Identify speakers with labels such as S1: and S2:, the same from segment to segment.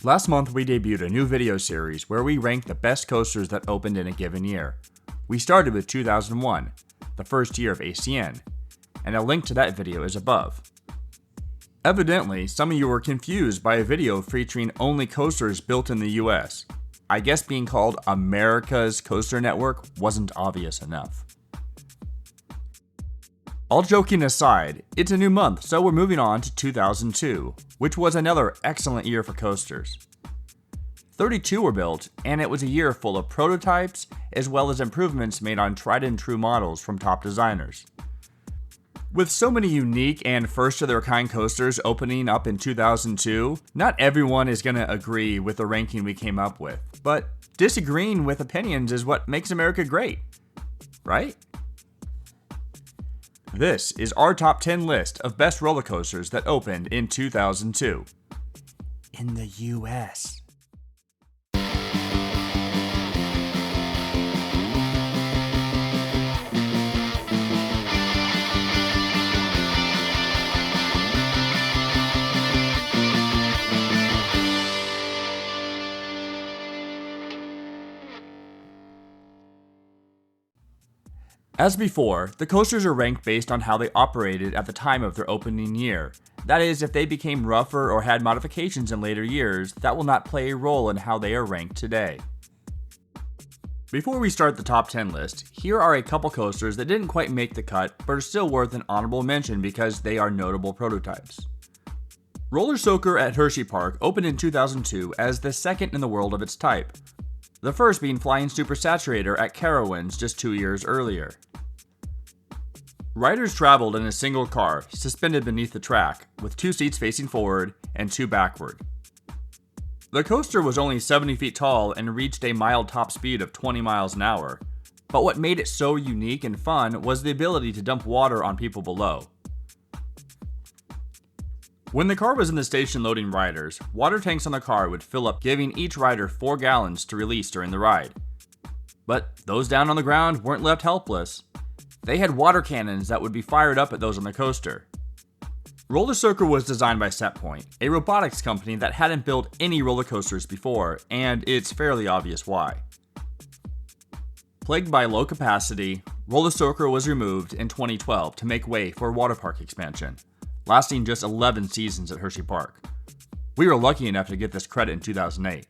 S1: Last month we debuted a new video series where we ranked the best coasters that opened in a given year. We started with 2001, the first year of ACN, and a link to that video is above. Evidently, some of you were confused by a video featuring only coasters built in the US. I guess being called America's Coaster Network wasn't obvious enough. All joking aside, it's a new month, so we're moving on to 2002, which was another excellent year for coasters. 32 were built, and it was a year full of prototypes, as well as improvements made on tried and true models from top designers. With so many unique and first-of-their-kind coasters opening up in 2002, not everyone is going to agree with the ranking we came up with, but disagreeing with opinions is what makes America great, right? This is our top 10 list of best roller coasters that opened in 2002. In the US. As before, the coasters are ranked based on how they operated at the time of their opening year. That is, if they became rougher or had modifications in later years, that will not play a role in how they are ranked today. Before we start the top 10 list, here are a couple coasters that didn't quite make the cut, but are still worth an honorable mention because they are notable prototypes. Roller Soaker at Hershey Park opened in 2002 as the second in the world of its type, the first being Flying Super Accelerator at Carowinds just 2 years earlier. Riders traveled in a single car, suspended beneath the track, with 2 seats facing forward and 2 backward. The coaster was only 70 feet tall and reached a mild top speed of 20 miles an hour, but what made it so unique and fun was the ability to dump water on people below. When the car was in the station loading riders, water tanks on the car would fill up, giving each rider 4 gallons to release during the ride. But those down on the ground weren't left helpless. They had water cannons that would be fired up at those on the coaster. Roller Soaker was designed by Setpoint, a robotics company that hadn't built any roller coasters before, and it's fairly obvious why. Plagued by low capacity, Roller Soaker was removed in 2012 to make way for a water park expansion, lasting just 11 seasons at Hershey Park. We were lucky enough to get this credit in 2008.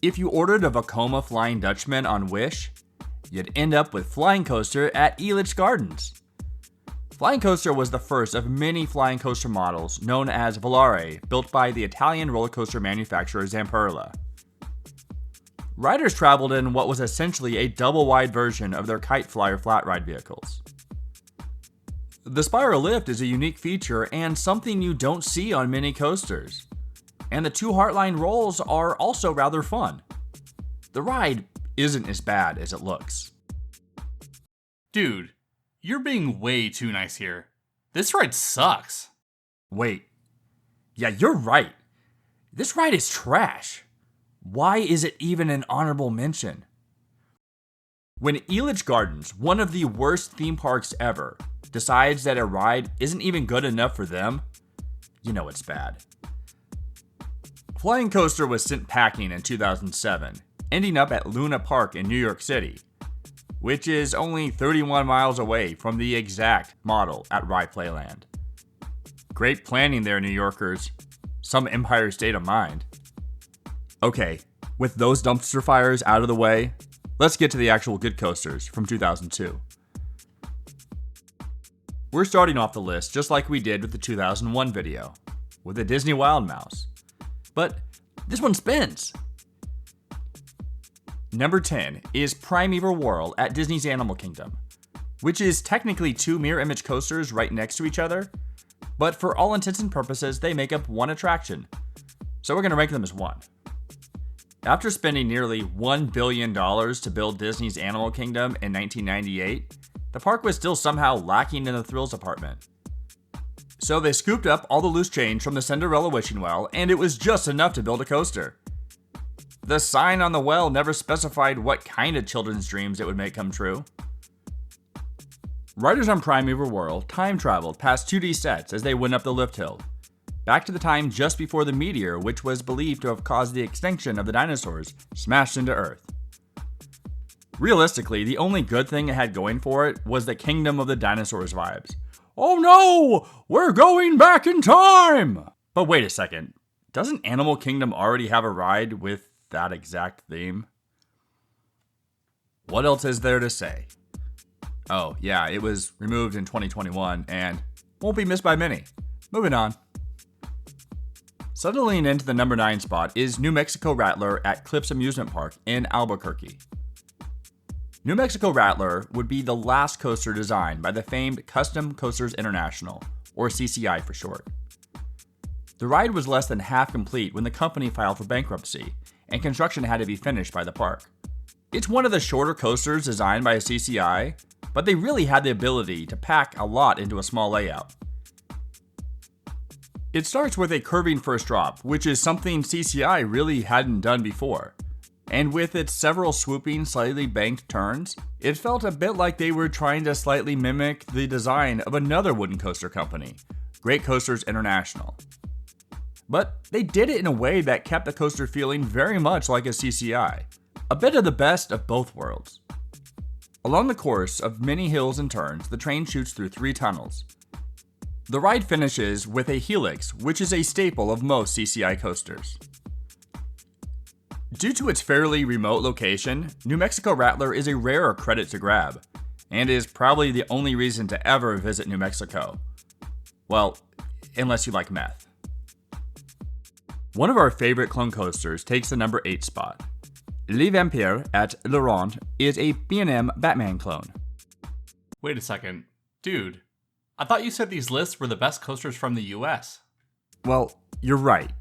S1: If you ordered a Vekoma Flying Dutchman on Wish, you'd end up with Flying Coaster at Elitch Gardens. Flying Coaster was the first of many flying coaster models known as Volare, built by the Italian roller coaster manufacturer Zamperla. Riders traveled in what was essentially a double-wide version of their Kite Flyer flat ride vehicles. The spiral lift is a unique feature and something you don't see on many coasters. And the 2 Heartline rolls are also rather fun. The ride isn't as bad as it looks.
S2: Dude, you're being way too nice here. This ride sucks.
S1: Wait. Yeah, you're right. This ride is trash. Why is it even an honorable mention? When Elitch Gardens, one of the worst theme parks ever, decides that a ride isn't even good enough for them, you know it's bad. Flying Coaster was sent packing in 2007, ending up at Luna Park in New York City, which is only 31 miles away from the exact model at Ride Playland. Great planning there, New Yorkers. Some Empire State of Mind. Okay, with those dumpster fires out of the way, let's get to the actual good coasters from 2002. We're starting off the list just like we did with the 2001 video, with the Disney Wild Mouse. But this one spins. Number 10 is Primeval World at Disney's Animal Kingdom, which is technically 2 mirror image coasters right next to each other, but for all intents and purposes, they make up one attraction, so we're going to rank them as 1. After spending nearly $1 billion to build Disney's Animal Kingdom in 1998, the park was still somehow lacking in the thrills department. So they scooped up all the loose change from the Cinderella wishing well, and it was just enough to build a coaster. The sign on the well never specified what kind of children's dreams it would make come true. Riders on Primeval World time traveled past 2D sets as they went up the lift hill, back to the time just before the meteor, which was believed to have caused the extinction of the dinosaurs, smashed into Earth. Realistically, the only good thing it had going for it was the Kingdom of the Dinosaurs vibes. Oh no! We're going back in time! But wait a second. Doesn't Animal Kingdom already have a ride with that exact theme? What else is there to say? Oh, yeah, it was removed in 2021 and won't be missed by many. Moving on. Settling into the number 9 spot is New Mexico Rattler at Cliffs Amusement Park in Albuquerque. New Mexico Rattler would be the last coaster designed by the famed Custom Coasters International, or CCI for short. The ride was less than half complete when the company filed for bankruptcy, and construction had to be finished by the park. It's one of the shorter coasters designed by a CCI, but they really had the ability to pack a lot into a small layout. It starts with a curving first drop, which is something CCI really hadn't done before. And with its several swooping, slightly banked turns, it felt a bit like they were trying to slightly mimic the design of another wooden coaster company, Great Coasters International. But they did it in a way that kept the coaster feeling very much like a CCI, a bit of the best of both worlds. Along the course of many hills and turns, the train shoots through 3 tunnels. The ride finishes with a helix, which is a staple of most CCI coasters. Due to its fairly remote location, New Mexico Rattler is a rare credit to grab, and is probably the only reason to ever visit New Mexico. Well, unless you like meth. One of our favorite clone coasters takes the number 8 spot. Le Vampire at Le Ronde is a B&M Batman clone.
S2: Wait a second. Dude, I thought you said these lists were the best coasters from the US.
S1: Well, you're right.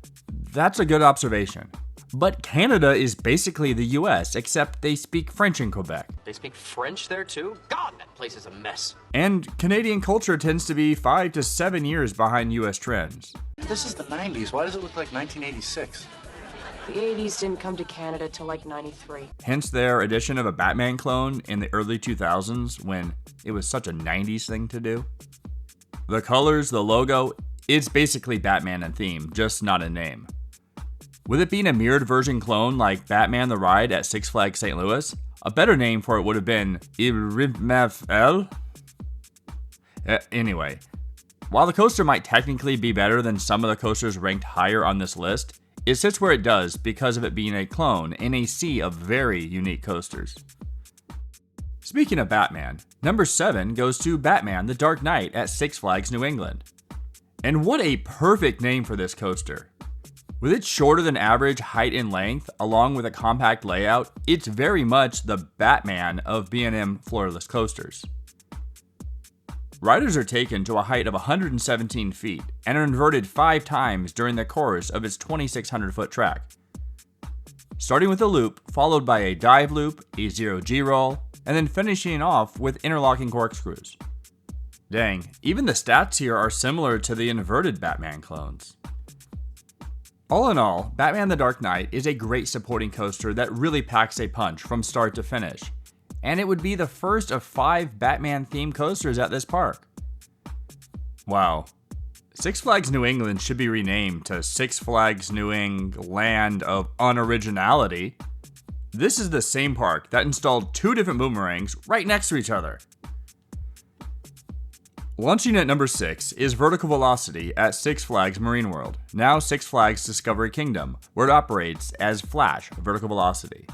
S1: That's a good observation. But Canada is basically the US, except they speak French in Quebec.
S3: They speak French there too? God, that place is a mess.
S1: And Canadian culture tends to be 5 to 7 years behind US trends.
S4: This is the 90s. Why does it look like 1986?
S5: The 80s didn't come to Canada till like 93.
S1: Hence their addition of a Batman clone in the early 2000s when it was such a 90s thing to do. The colors, the logo, it's basically Batman in theme, just not in name. With it being a mirrored version clone like Batman the Ride at Six Flags St. Louis, a better name for it would have been Primeval. Anyway, while the coaster might technically be better than some of the coasters ranked higher on this list, it sits where it does because of it being a clone in a sea of very unique coasters. Speaking of Batman, number 7 goes to Batman the Dark Knight at Six Flags New England. And what a perfect name for this coaster. With its shorter than average height and length, along with a compact layout, it's very much the Batman of B&M floorless coasters. Riders are taken to a height of 117 feet and are inverted 5 times during the course of its 2,600 foot track. Starting with a loop, followed by a dive loop, a 0G roll, and then finishing off with interlocking corkscrews. Dang, even the stats here are similar to the inverted Batman clones. All in all, Batman the Dark Knight is a great supporting coaster that really packs a punch from start to finish, and it would be the first of 5 Batman-themed coasters at this park. Wow. Six Flags New England should be renamed to Six Flags New England of Unoriginality. This is the same park that installed 2 different boomerangs right next to each other. Launching at number 6 is Vertical Velocity at Six Flags Marine World, now Six Flags Discovery Kingdom, where it operates as Flash Vertical Velocity.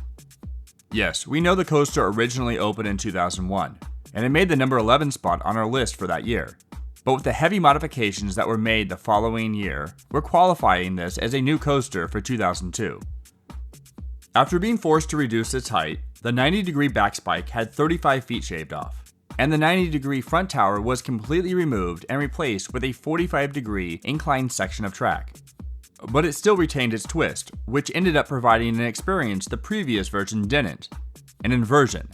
S1: Yes, we know the coaster originally opened in 2001, and it made the number 11 spot on our list for that year. But with the heavy modifications that were made the following year, we're qualifying this as a new coaster for 2002. After being forced to reduce its height, the 90-degree backspike had 35 feet shaved off, and the 90-degree front tower was completely removed and replaced with a 45-degree inclined section of track. But it still retained its twist, which ended up providing an experience the previous version didn't, an inversion.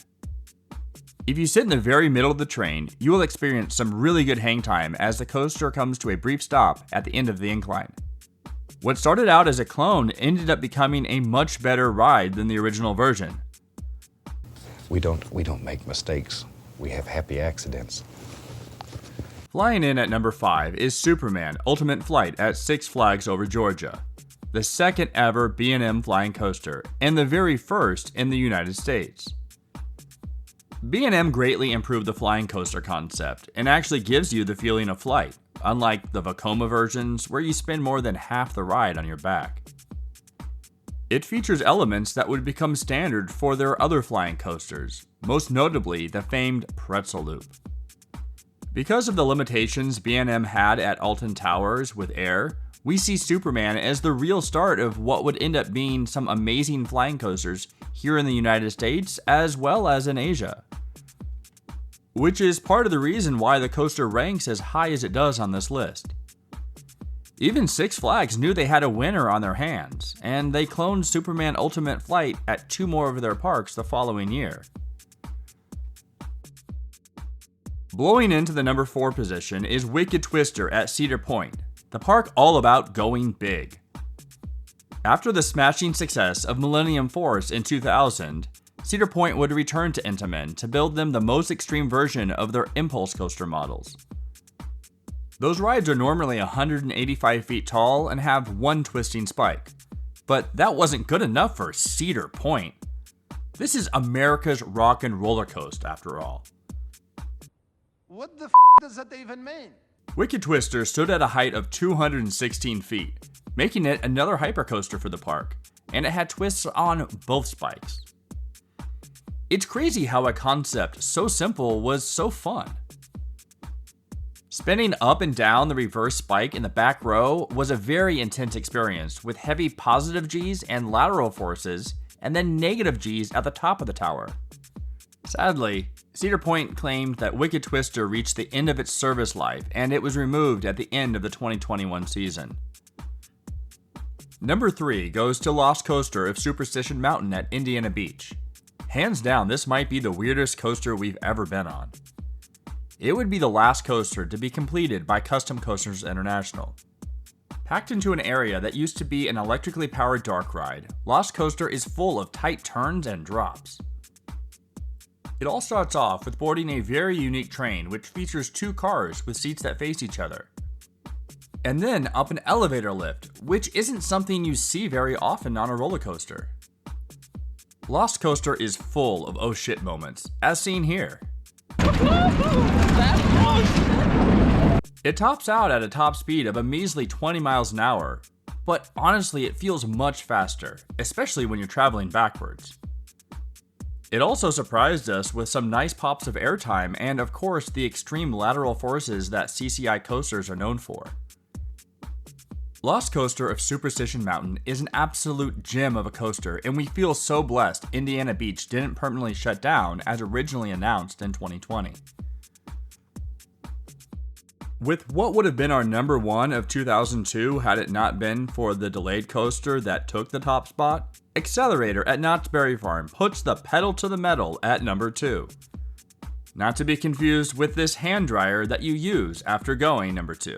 S1: If you sit in the very middle of the train, you will experience some really good hang time as the coaster comes to a brief stop at the end of the incline. What started out as a clone ended up becoming a much better ride than the original version.
S4: We don't make mistakes. We have happy accidents.
S1: Flying in at number 5 is Superman Ultimate Flight at Six Flags Over Georgia, the second ever B&M flying coaster and the very first in the United States. B&M greatly improved the flying coaster concept and actually gives you the feeling of flight, unlike the Vekoma versions where you spend more than half the ride on your back. It features elements that would become standard for their other flying coasters, most notably the famed pretzel loop. Because of the limitations B&M had at Alton Towers with air, we see Superman as the real start of what would end up being some amazing flying coasters here in the United States as well as in Asia. Which is part of the reason why the coaster ranks as high as it does on this list. Even Six Flags knew they had a winner on their hands, and they cloned Superman Ultimate Flight at 2 more of their parks the following year. Blowing into the number 4 position is Wicked Twister at Cedar Point, the park all about going big. After the smashing success of Millennium Force in 2000, Cedar Point would return to Intamin to build them the most extreme version of their impulse coaster models. Those rides are normally 185 feet tall and have 1 twisting spike, but that wasn't good enough for Cedar Point. This is America's rock and roller coaster after all.
S6: What the does that even mean?
S1: Wicked Twister stood at a height of 216 feet, making it another hypercoaster for the park, and it had twists on both spikes. It's crazy how a concept so simple was so fun. Spinning up and down the reverse spike in the back row was a very intense experience with heavy positive G's and lateral forces, and then negative G's at the top of the tower. Sadly, Cedar Point claimed that Wicked Twister reached the end of its service life and it was removed at the end of the 2021 season. Number 3 goes to Lost Coaster of Superstition Mountain at Indiana Beach. Hands down, this might be the weirdest coaster we've ever been on. It would be the last coaster to be completed by Custom Coasters International. Packed into an area that used to be an electrically powered dark ride, Lost Coaster is full of tight turns and drops. It all starts off with boarding a very unique train which features 2 cars with seats that face each other. And then up an elevator lift, which isn't something you see very often on a roller coaster. Lost Coaster is full of oh shit moments, as seen here. It tops out at a top speed of a measly 20 miles an hour, but honestly it feels much faster, especially when you're traveling backwards. It also surprised us with some nice pops of airtime and of course the extreme lateral forces that CCI coasters are known for. Lost Coaster of Superstition Mountain is an absolute gem of a coaster and we feel so blessed Indiana Beach didn't permanently shut down as originally announced in 2020. With what would have been our number 1 of 2002 had it not been for the delayed coaster that took the top spot, Accelerator at Knott's Berry Farm puts the pedal to the metal at number 2. Not to be confused with this hand dryer that you use after going number 2.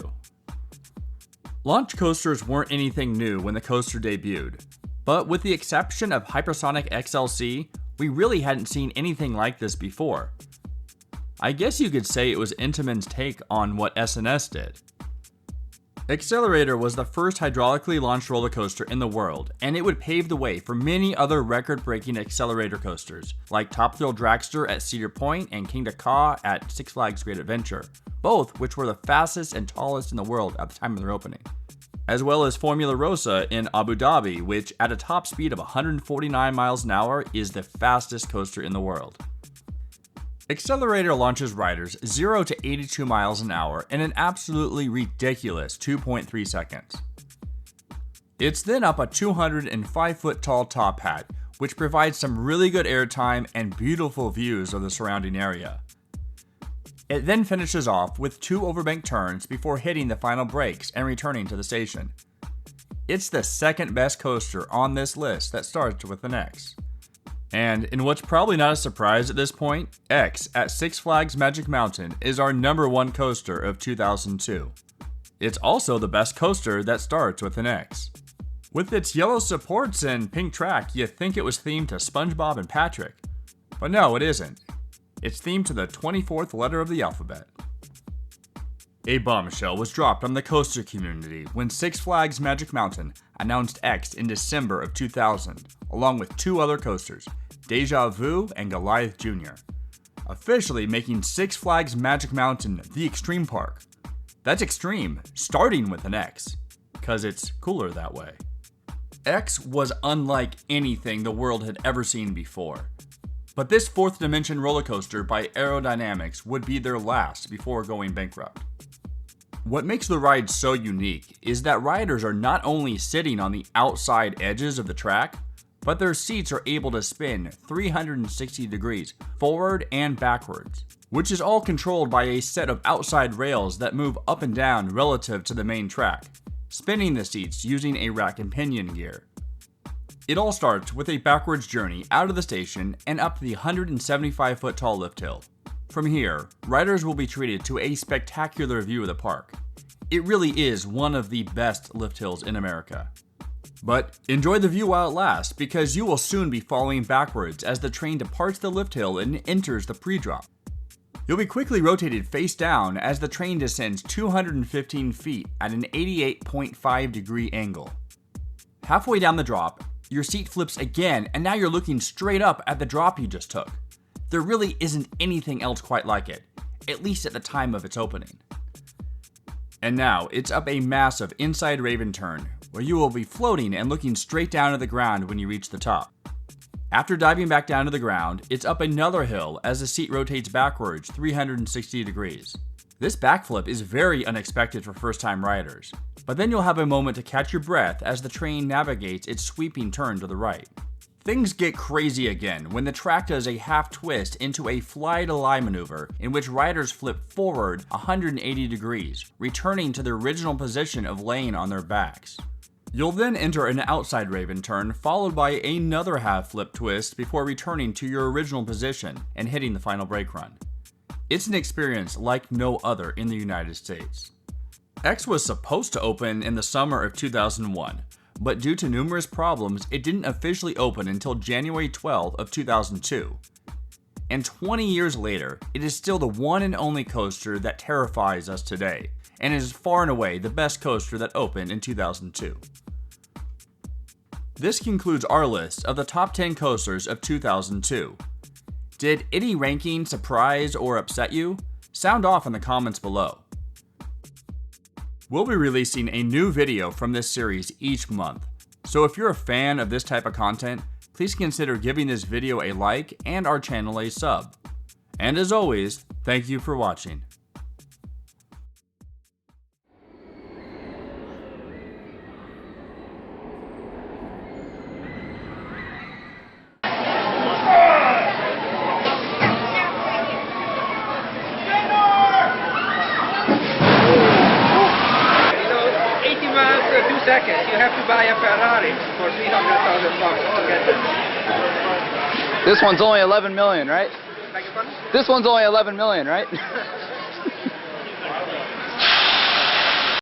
S1: Launch coasters weren't anything new when the coaster debuted, but with the exception of Hypersonic XLC, we really hadn't seen anything like this before. I guess you could say it was Intamin's take on what SNS did. Accelerator was the first hydraulically launched roller coaster in the world, and it would pave the way for many other record-breaking accelerator coasters, like Top Thrill Dragster at Cedar Point and King Ka at Six Flags Great Adventure, both which were the fastest and tallest in the world at the time of their opening. As well as Formula Rosa in Abu Dhabi, which at a top speed of 149 miles an hour is the fastest coaster in the world. Accelerator launches riders 0 to 82 miles an hour in an absolutely ridiculous 2.3 seconds. It's then up a 205-foot tall top hat, which provides some really good airtime and beautiful views of the surrounding area. It then finishes off with 2 overbank turns before hitting the final brakes and returning to the station. It's the second best coaster on this list that starts with an X. And in what's probably not a surprise at this point, X at Six Flags Magic Mountain is our number 1 coaster of 2002. It's also the best coaster that starts with an X. With its yellow supports and pink track, you'd think it was themed to SpongeBob and Patrick. But no, it isn't. It's themed to the 24th letter of the alphabet. A bombshell was dropped on the coaster community when Six Flags Magic Mountain announced X in December of 2000, along with 2 other coasters, Deja Vu and Goliath Jr., officially making Six Flags Magic Mountain the Extreme Park. That's extreme, starting with an X, because it's cooler that way. X was unlike anything the world had ever seen before. But this 4th dimension roller coaster by Aerodynamics would be their last before going bankrupt. What makes the ride so unique is that riders are not only sitting on the outside edges of the track, but their seats are able to spin 360 degrees forward and backwards, which is all controlled by a set of outside rails that move up and down relative to the main track, spinning the seats using a rack and pinion gear. It all starts with a backwards journey out of the station and up the 175-foot tall lift hill. From here, riders will be treated to a spectacular view of the park. It really is one of the best lift hills in America. But enjoy the view while it lasts, because you will soon be falling backwards as the train departs the lift hill and enters the pre-drop. You'll be quickly rotated face down as the train descends 215 feet at an 88.5 degree angle. Halfway down the drop, your seat flips again, and now you're looking straight up at the drop you just took. There really isn't anything else quite like it, at least at the time of its opening. And now, it's up a massive inside Raven turn, where you will be floating and looking straight down at the ground when you reach the top. After diving back down to the ground, it's up another hill as the seat rotates backwards 360 degrees. This backflip is very unexpected for first-time riders, but then you'll have a moment to catch your breath as the train navigates its sweeping turn to the right. Things get crazy again when the track does a half twist into a fly-to-lie maneuver in which riders flip forward 180 degrees, returning to their original position of laying on their backs. You'll then enter an outside Raven turn followed by another half flip twist before returning to your original position and hitting the final brake run. It's an experience like no other in the United States. X was supposed to open in the summer of 2001, but due to numerous problems, it didn't officially open until January 12 of 2002. And 20 years later, it is still the one and only coaster that terrifies us today, and is far and away the best coaster that opened in 2002. This concludes our list of the top 10 coasters of 2002. Did any ranking surprise or upset you? Sound off in the comments below. We'll be releasing a new video from this series each month, so if you're a fan of this type of content, please consider giving this video a like and our channel a sub. And as always, thank you for watching.
S7: Seconds, you have to buy a Ferrari for $300,000 to get this.
S8: This one's only 11 million, right?
S7: Beg your pardon?
S8: This one's only 11 million, right?